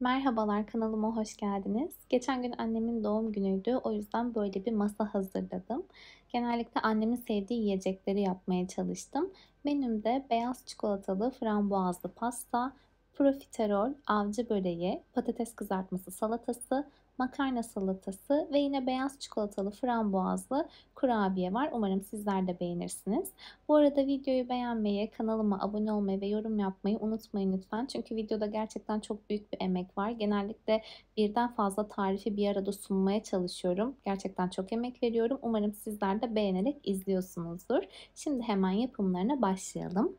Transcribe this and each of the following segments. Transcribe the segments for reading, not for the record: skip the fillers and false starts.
Merhabalar, kanalıma hoş geldiniz. Geçen gün annemin doğum günüydü. O yüzden böyle bir masa hazırladım. Genellikle annemin sevdiği yiyecekleri yapmaya çalıştım. Menümde beyaz çikolatalı frambuazlı pasta, profiterol, avcı böreği, patates kızartması salatası, makarna salatası ve yine beyaz çikolatalı frambuazlı kurabiye var. Umarım sizler de beğenirsiniz. Bu arada videoyu beğenmeyi, kanalıma abone olmayı ve yorum yapmayı unutmayın lütfen. Çünkü videoda gerçekten çok büyük bir emek var. Genellikle birden fazla tarifi bir arada sunmaya çalışıyorum. Gerçekten çok emek veriyorum. Umarım sizler de beğenerek izliyorsunuzdur. Şimdi hemen yapımlarına başlayalım.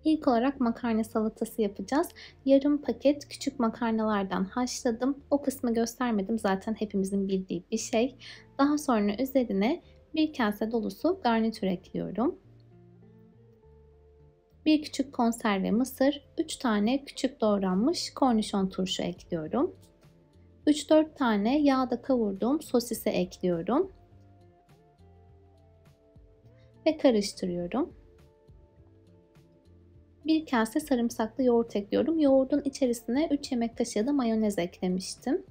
İlk olarak makarna salatası yapacağız. Yarım paket küçük makarnalardan haşladım. O kısmı göstermedim. Zaten hepimizin bildiği bir şey. Daha sonra üzerine bir kase dolusu garnitür ekliyorum. Bir küçük konserve mısır, 3 tane küçük doğranmış kornişon turşu ekliyorum. 3-4 tane yağda kavurduğum sosisi ekliyorum ve karıştırıyorum. Bir kase sarımsaklı yoğurt ekliyorum. Yoğurdun içerisine 3 yemek kaşığı da mayonez eklemiştim.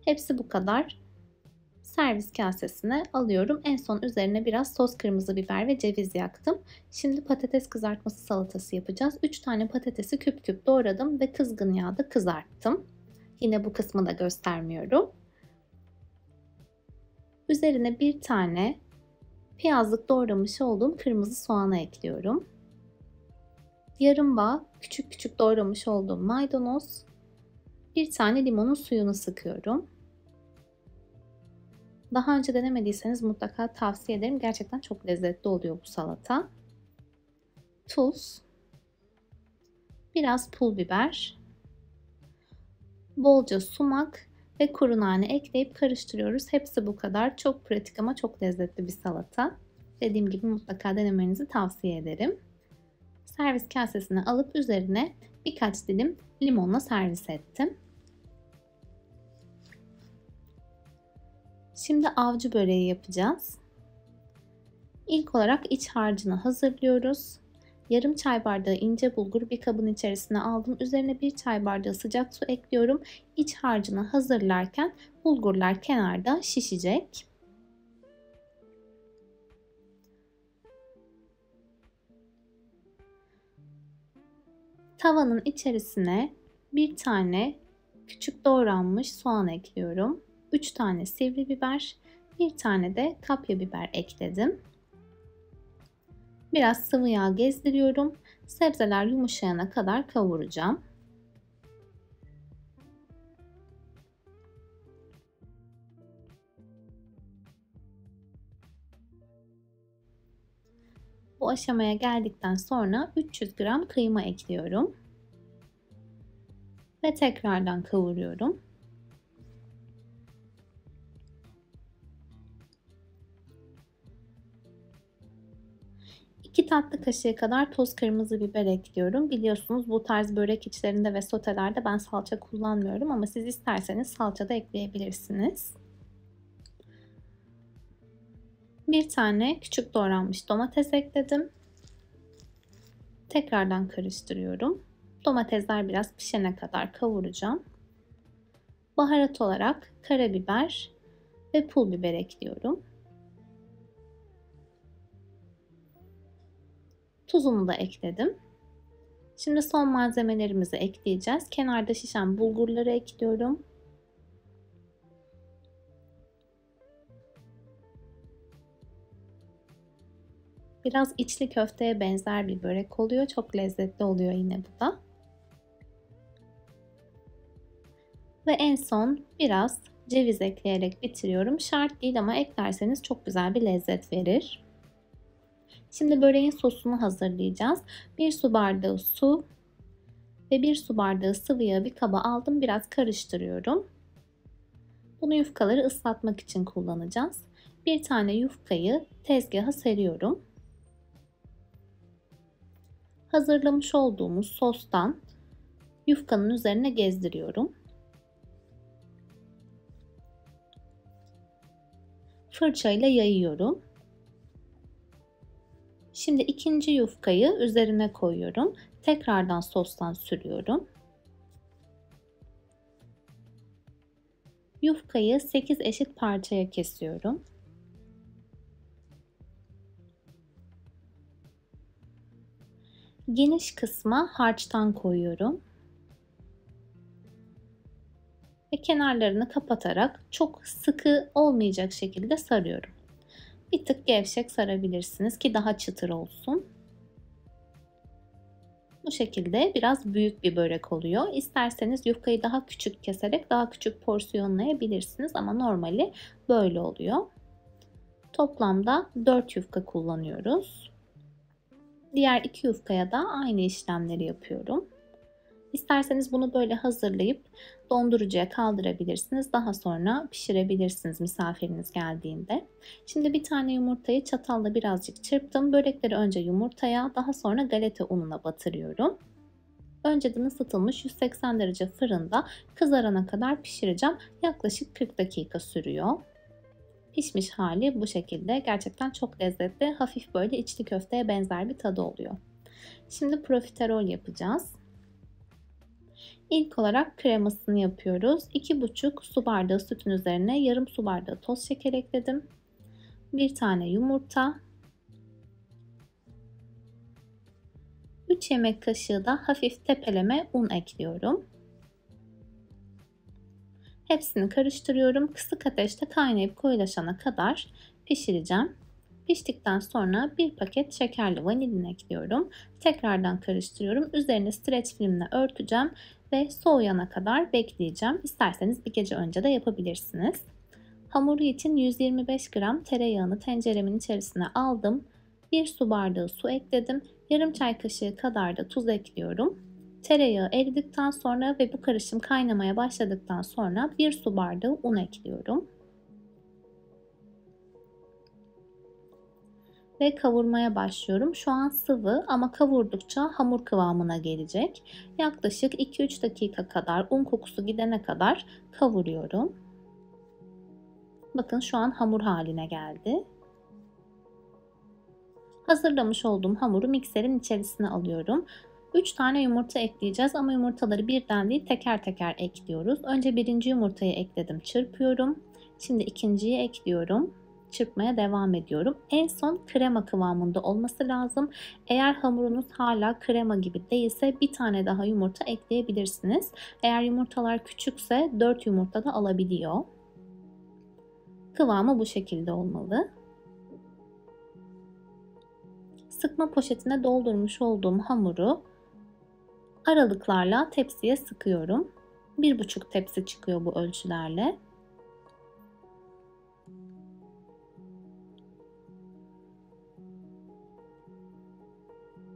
Hepsi bu kadar. Servis kasesine alıyorum. En son üzerine biraz toz kırmızı biber ve ceviz yaktım. Şimdi patates kızartması salatası yapacağız. 3 tane patatesi küp küp doğradım ve kızgın yağda kızarttım. Yine bu kısmı da göstermiyorum. Üzerine bir tane piyazlık doğramış olduğum kırmızı soğanı ekliyorum. Yarım bağ küçük küçük doğramış olduğum maydanoz. Bir tane limonun suyunu sıkıyorum. Daha önce denemediyseniz mutlaka tavsiye ederim. Gerçekten çok lezzetli oluyor bu salata. Tuz, biraz pul biber, bolca sumak ve kuru nane ekleyip karıştırıyoruz. Hepsi bu kadar. Çok pratik ama çok lezzetli bir salata. Dediğim gibi mutlaka denemenizi tavsiye ederim. Servis kasesine alıp üzerine birkaç dilim limonla servis ettim. Şimdi avcı böreği yapacağız. İlk olarak iç harcını hazırlıyoruz. Yarım çay bardağı ince bulgur bir kabın içerisine aldım. Üzerine bir çay bardağı sıcak su ekliyorum. İç harcını hazırlarken bulgurlar kenarda şişecek. Tavanın içerisine bir tane küçük doğranmış soğan ekliyorum. 3 tane sivri biber, bir tane de kapya biber ekledim. Biraz sıvı yağ gezdiriyorum. Sebzeler yumuşayana kadar kavuracağım. Bu aşamaya geldikten sonra 300 gram kıyma ekliyorum. Ve tekrardan kavuruyorum. 2 tatlı kaşığı kadar toz kırmızı biber ekliyorum. Biliyorsunuz bu tarz börek içlerinde ve sotelerde ben salça kullanmıyorum ama siz isterseniz salça da ekleyebilirsiniz. Bir tane küçük doğranmış domates ekledim. Tekrardan karıştırıyorum. Domatesler biraz pişene kadar kavuracağım. Baharat olarak karabiber ve pul biber ekliyorum. Tuzunu da ekledim. Şimdi son malzemelerimizi ekleyeceğiz. Kenarda şişen bulgurları ekliyorum. Biraz içli köfteye benzer bir börek oluyor. Çok lezzetli oluyor yine bu da. Ve en son biraz ceviz ekleyerek bitiriyorum. Şart değil ama eklerseniz çok güzel bir lezzet verir. Şimdi böreğin sosunu hazırlayacağız. 1 su bardağı su ve 1 su bardağı sıvı yağı bir kaba aldım. Biraz karıştırıyorum. Bunu yufkaları ıslatmak için kullanacağız. Bir tane yufkayı tezgaha seriyorum. Hazırlamış olduğumuz sostan yufkanın üzerine gezdiriyorum. Fırçayla yayıyorum. Şimdi ikinci yufkayı üzerine koyuyorum. Tekrardan sostan sürüyorum. Yufkayı 8 eşit parçaya kesiyorum. Geniş kısma harçtan koyuyorum. Ve kenarlarını kapatarak çok sıkı olmayacak şekilde sarıyorum. Bir tık gevşek sarabilirsiniz ki daha çıtır olsun. Bu şekilde biraz büyük bir börek oluyor. İsterseniz yufkayı daha küçük keserek daha küçük porsiyonlayabilirsiniz ama normali böyle oluyor. Toplamda 4 yufka kullanıyoruz. Diğer 2 yufkaya da aynı işlemleri yapıyorum. İsterseniz bunu böyle hazırlayıp dondurucuya kaldırabilirsiniz. Daha sonra pişirebilirsiniz misafiriniz geldiğinde. Şimdi bir tane yumurtayı çatalla birazcık çırptım. Börekleri önce yumurtaya, daha sonra galeta ununa batırıyorum. Önceden ısıtılmış 180 derece fırında kızarana kadar pişireceğim. Yaklaşık 40 dakika sürüyor. Pişmiş hali bu şekilde. Gerçekten çok lezzetli. Hafif böyle içli köfteye benzer bir tadı oluyor. Şimdi profiterol yapacağız. İlk olarak kremasını yapıyoruz. 2,5 su bardağı sütün üzerine yarım su bardağı toz şeker ekledim. Bir tane yumurta. 3 yemek kaşığı da hafif tepeleme un ekliyorum. Hepsini karıştırıyorum. Kısık ateşte kaynayıp koyulaşana kadar pişireceğim. Piştikten sonra bir paket şekerli vanilin ekliyorum. Tekrardan karıştırıyorum. Üzerini streç filmle örteceğim ve soğuyana kadar bekleyeceğim. İsterseniz bir gece önce de yapabilirsiniz. Hamuru için 125 gram tereyağını tenceremin içerisine aldım. 1 su bardağı su ekledim. Yarım çay kaşığı kadar da tuz ekliyorum. Tereyağı eridikten sonra ve bu karışım kaynamaya başladıktan sonra 1 su bardağı un ekliyorum. Ve kavurmaya başlıyorum. Şu an sıvı ama kavurdukça hamur kıvamına gelecek. Yaklaşık 2-3 dakika kadar un kokusu gidene kadar kavuruyorum. Bakın şu an hamur haline geldi. Hazırlamış olduğum hamuru mikserin içerisine alıyorum. 3 tane yumurta ekleyeceğiz ama yumurtaları birden değil teker teker ekliyoruz. Önce birinci yumurtayı ekledim, çırpıyorum. Şimdi ikinciyi ekliyorum. Çırpmaya devam ediyorum. En son krema kıvamında olması lazım. Eğer hamurunuz hala krema gibi değilse bir tane daha yumurta ekleyebilirsiniz. Eğer yumurtalar küçükse 4 yumurta da alabiliyor. Kıvamı bu şekilde olmalı. Sıkma poşetine doldurmuş olduğum hamuru aralıklarla tepsiye sıkıyorum. 1,5 tepsi çıkıyor bu ölçülerle.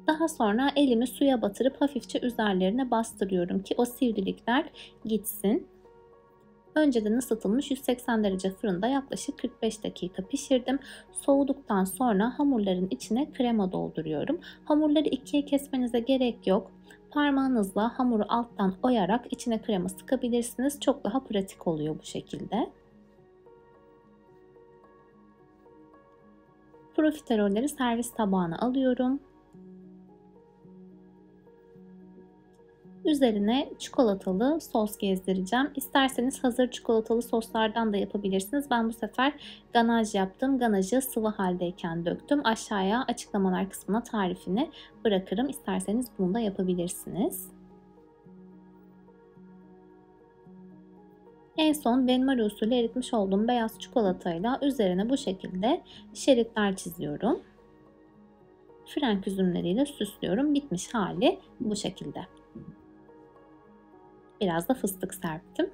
Daha sonra elimi suya batırıp hafifçe üzerlerine bastırıyorum ki o sivrilikler gitsin. Önceden ısıtılmış 180 derece fırında yaklaşık 45 dakika pişirdim. Soğuduktan sonra hamurların içine krema dolduruyorum. Hamurları ikiye kesmenize gerek yok. Parmağınızla hamuru alttan oyarak içine krema sıkabilirsiniz. Çok daha pratik oluyor bu şekilde. Profiterolleri servis tabağına alıyorum. Üzerine çikolatalı sos gezdireceğim. İsterseniz hazır çikolatalı soslardan da yapabilirsiniz. Ben bu sefer ganaj yaptım. Ganajı sıvı haldeyken döktüm. Aşağıya açıklamalar kısmına tarifini bırakırım. İsterseniz bunu da yapabilirsiniz. En son benmari usulü eritmiş olduğum beyaz çikolatayla üzerine bu şekilde şeritler çiziyorum. Frenk üzümleriyle süslüyorum. Bitmiş hali bu şekilde. Biraz da fıstık serptim.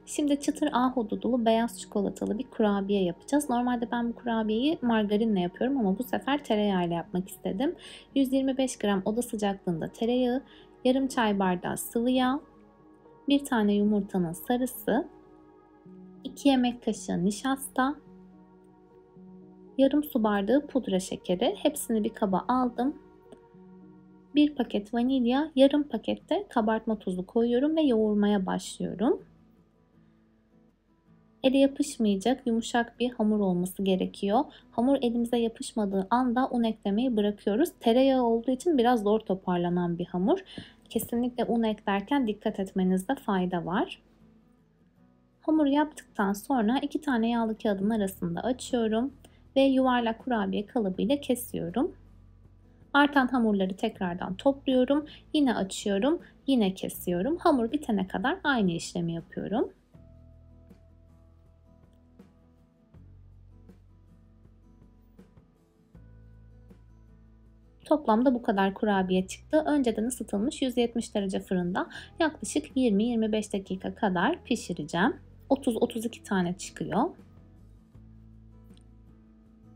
Şimdi çıtır ahududulu beyaz çikolatalı bir kurabiye yapacağız. Normalde ben bu kurabiyeyi margarinle yapıyorum ama bu sefer tereyağıyla yapmak istedim. 125 gram oda sıcaklığında tereyağı, yarım çay bardağı sıvı yağ, bir tane yumurtanın sarısı, 2 yemek kaşığı nişasta, yarım su bardağı pudra şekeri. Hepsini bir kaba aldım. 1 paket vanilya, yarım pakette kabartma tozu koyuyorum ve yoğurmaya başlıyorum. Ele yapışmayacak yumuşak bir hamur olması gerekiyor. Hamur elimize yapışmadığı anda un eklemeyi bırakıyoruz. Tereyağı olduğu için biraz zor toparlanan bir hamur. Kesinlikle un eklerken dikkat etmenizde fayda var. Hamuru yaptıktan sonra 2 tane yağlı kağıdın arasında açıyorum ve yuvarlak kurabiye kalıbıyla kesiyorum. Artan hamurları tekrardan topluyorum. Yine açıyorum, yine kesiyorum. Hamur bitene kadar aynı işlemi yapıyorum. Toplamda bu kadar kurabiye çıktı. Önceden ısıtılmış 170 derece fırında yaklaşık 20-25 dakika kadar pişireceğim. 30-32 tane çıkıyor.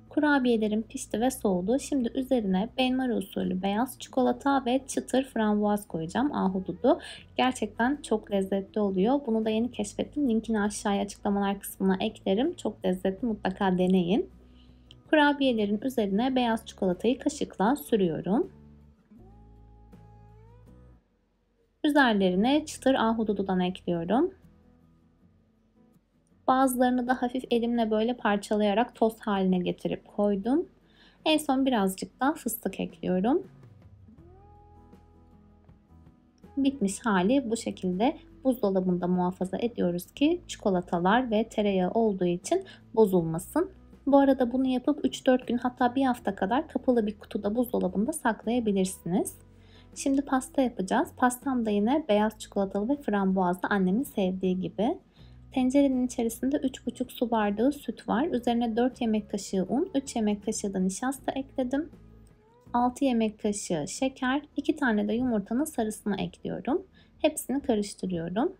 Kurabiyelerim pişti ve soğudu. Şimdi üzerine benmari usulü beyaz çikolata ve çıtır frambuaz koyacağım. Ahududu. Gerçekten çok lezzetli oluyor. Bunu da yeni keşfettim. Linkini aşağıya açıklamalar kısmına eklerim. Çok lezzetli, mutlaka deneyin. Kurabiyelerin üzerine beyaz çikolatayı kaşıkla sürüyorum. Üzerlerine çıtır ahudududan ekliyorum. Bazılarını da hafif elimle böyle parçalayarak toz haline getirip koydum. En son birazcık da fıstık ekliyorum. Bitmiş hali bu şekilde buzdolabında muhafaza ediyoruz ki çikolatalar ve tereyağı olduğu için bozulmasın. Bu arada bunu yapıp 3-4 gün, hatta bir hafta kadar kapalı bir kutuda buzdolabında saklayabilirsiniz. Şimdi pasta yapacağız. Pastam da yine beyaz çikolatalı ve frambuazlı, annemin sevdiği gibi. Tencerenin içerisinde 3,5 su bardağı süt var. Üzerine 4 yemek kaşığı un, 3 yemek kaşığı da nişasta ekledim. 6 yemek kaşığı şeker, 2 tane de yumurtanın sarısını ekliyorum. Hepsini karıştırıyorum.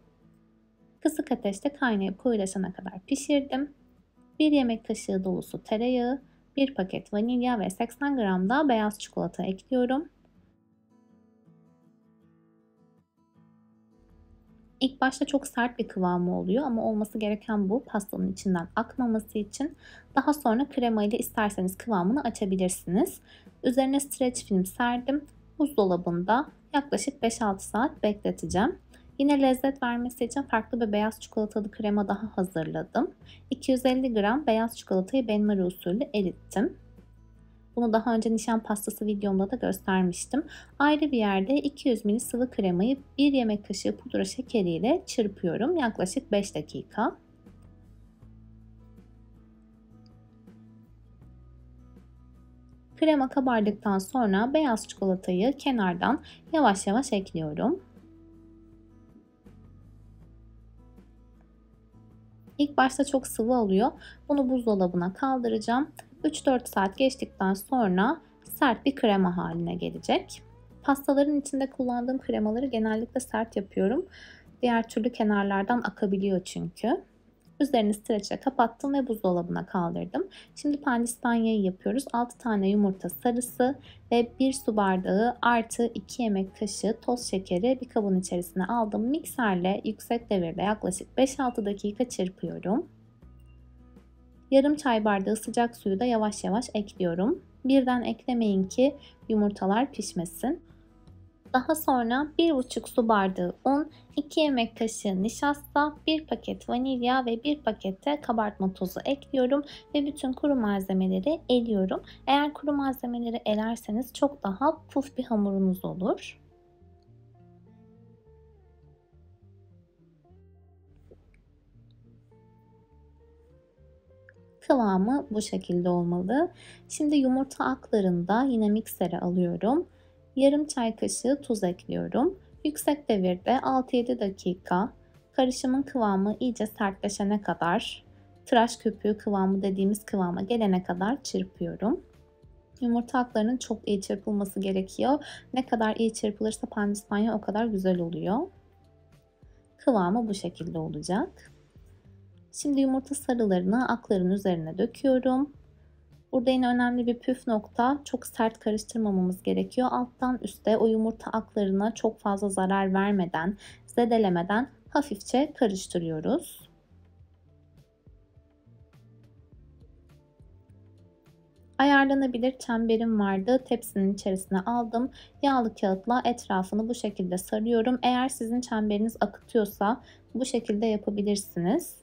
Kısık ateşte kaynayıp koyulaşana kadar pişirdim. 1 yemek kaşığı dolusu tereyağı, 1 paket vanilya ve 80 gram da beyaz çikolata ekliyorum. İlk başta çok sert bir kıvamı oluyor ama olması gereken bu, pastanın içinden akmaması için. Daha sonra krema ile isterseniz kıvamını açabilirsiniz. Üzerine streç film serdim. Buzdolabında yaklaşık 5-6 saat bekleteceğim. Yine lezzet vermesi için farklı bir beyaz çikolatalı krema daha hazırladım. 250 gram beyaz çikolatayı benmari usulü erittim. Bunu daha önce nişan pastası videomda da göstermiştim. Ayrı bir yerde 200 ml sıvı kremayı 1 yemek kaşığı pudra şekeriyle çırpıyorum. Yaklaşık 5 dakika. Krema kabardıktan sonra beyaz çikolatayı kenardan yavaş yavaş ekliyorum. İlk başta çok sıvı oluyor. Bunu buzdolabına kaldıracağım. 3-4 saat geçtikten sonra sert bir krema haline gelecek. Pastaların içinde kullandığım kremaları genellikle sert yapıyorum. Diğer türlü kenarlardan akabiliyor çünkü. Üzerini streçle kapattım ve buzdolabına kaldırdım. Şimdi pandispanyayı yapıyoruz. 6 tane yumurta sarısı ve 1 su bardağı artı 2 yemek kaşığı toz şekeri bir kabın içerisine aldım. Mikserle yüksek devirde yaklaşık 5-6 dakika çırpıyorum. Yarım çay bardağı sıcak suyu da yavaş yavaş ekliyorum. Birden eklemeyin ki yumurtalar pişmesin. Daha sonra 1,5 su bardağı un, 2 yemek kaşığı nişasta, 1 paket vanilya ve 1 pakette kabartma tozu ekliyorum ve bütün kuru malzemeleri eliyorum. Eğer kuru malzemeleri elerseniz çok daha puf bir hamurunuz olur. Kıvamı bu şekilde olmalı. Şimdi yumurta aklarını da yine miksere alıyorum. Yarım çay kaşığı tuz ekliyorum. Yüksek devirde 6-7 dakika karışımın kıvamı iyice sertleşene kadar, tıraş köpüğü kıvamı dediğimiz kıvama gelene kadar çırpıyorum. Yumurta aklarının çok iyi çırpılması gerekiyor. Ne kadar iyi çırpılırsa pandispanya o kadar güzel oluyor. Kıvamı bu şekilde olacak. Şimdi yumurta sarılarını akların üzerine döküyorum. Burada yine önemli bir püf nokta, çok sert karıştırmamamız gerekiyor. Alttan üste o yumurta aklarına çok fazla zarar vermeden, zedelemeden hafifçe karıştırıyoruz. Ayarlanabilir çemberim vardı. Tepsinin içerisine aldım. Yağlı kağıtla etrafını bu şekilde sarıyorum. Eğer sizin çemberiniz akıtıyorsa bu şekilde yapabilirsiniz.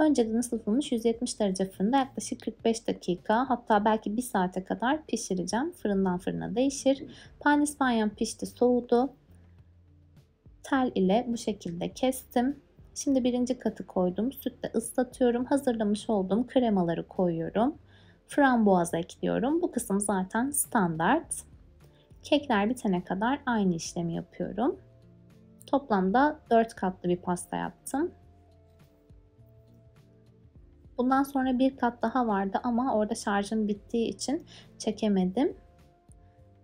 Önceden ısıtılmış 170 derece fırında yaklaşık 45 dakika, hatta belki 1 saate kadar pişireceğim. Fırından fırına değişir. Pandispanyam pişti, soğudu. Tel ile bu şekilde kestim. Şimdi birinci katı koydum. Sütle ıslatıyorum. Hazırlamış olduğum kremaları koyuyorum. Frambuaz ekliyorum. Bu kısım zaten standart. Kekler bitene kadar aynı işlemi yapıyorum. Toplamda 4 katlı bir pasta yaptım. Bundan sonra bir kat daha vardı ama orada şarjım bittiği için çekemedim.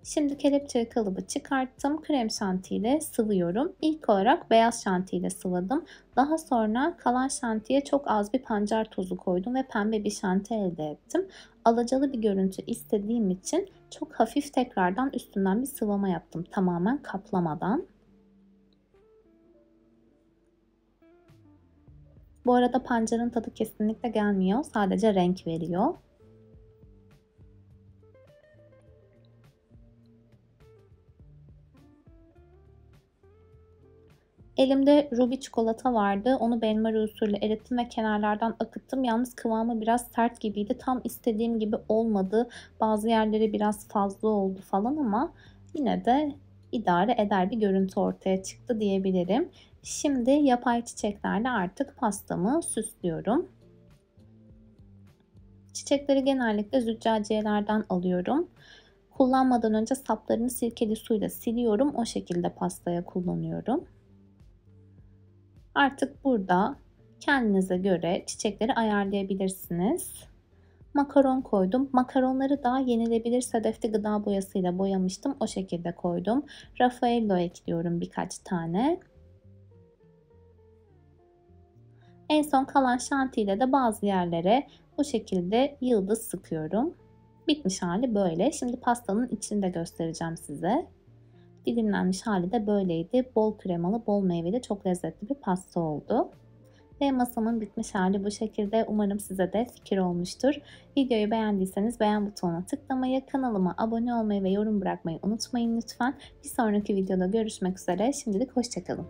Şimdi kelepçeli kalıbı çıkarttım. Krem şanti ile sıvıyorum. İlk olarak beyaz şanti ile sıvadım. Daha sonra kalan şantiye çok az bir pancar tozu koydum ve pembe bir şanti elde ettim. Alacalı bir görüntü istediğim için çok hafif tekrardan üstünden bir sıvama yaptım. Tamamen kaplamadan. Bu arada pancarın tadı kesinlikle gelmiyor. Sadece renk veriyor. Elimde Ruby çikolata vardı. Onu benmari usulü erittim ve kenarlardan akıttım. Yalnız kıvamı biraz sert gibiydi. Tam istediğim gibi olmadı. Bazı yerleri biraz fazla oldu falan ama yine de idare eder bir görüntü ortaya çıktı diyebilirim. Şimdi yapay çiçeklerle artık pastamı süslüyorum. Çiçekleri genellikle züccaciyelerden alıyorum. Kullanmadan önce saplarını sirkeli suyla siliyorum. O şekilde pastaya kullanıyorum. Artık burada kendinize göre çiçekleri ayarlayabilirsiniz. Makaron koydum. Makaronları da yenilebilir sedefli gıda boyasıyla boyamıştım. O şekilde koydum. Raffaello ekliyorum birkaç tane. En son kalan şantiyle de bazı yerlere bu şekilde yıldız sıkıyorum. Bitmiş hali böyle. Şimdi pastanın içini de göstereceğim size. Dilimlenmiş hali de böyleydi. Bol kremalı, bol meyveli, çok lezzetli bir pasta oldu. Ve masamın bitmiş hali bu şekilde. Umarım size de fikir olmuştur. Videoyu beğendiyseniz beğen butonuna tıklamayı, kanalıma abone olmayı ve yorum bırakmayı unutmayın lütfen. Bir sonraki videoda görüşmek üzere. Şimdilik hoşça kalın.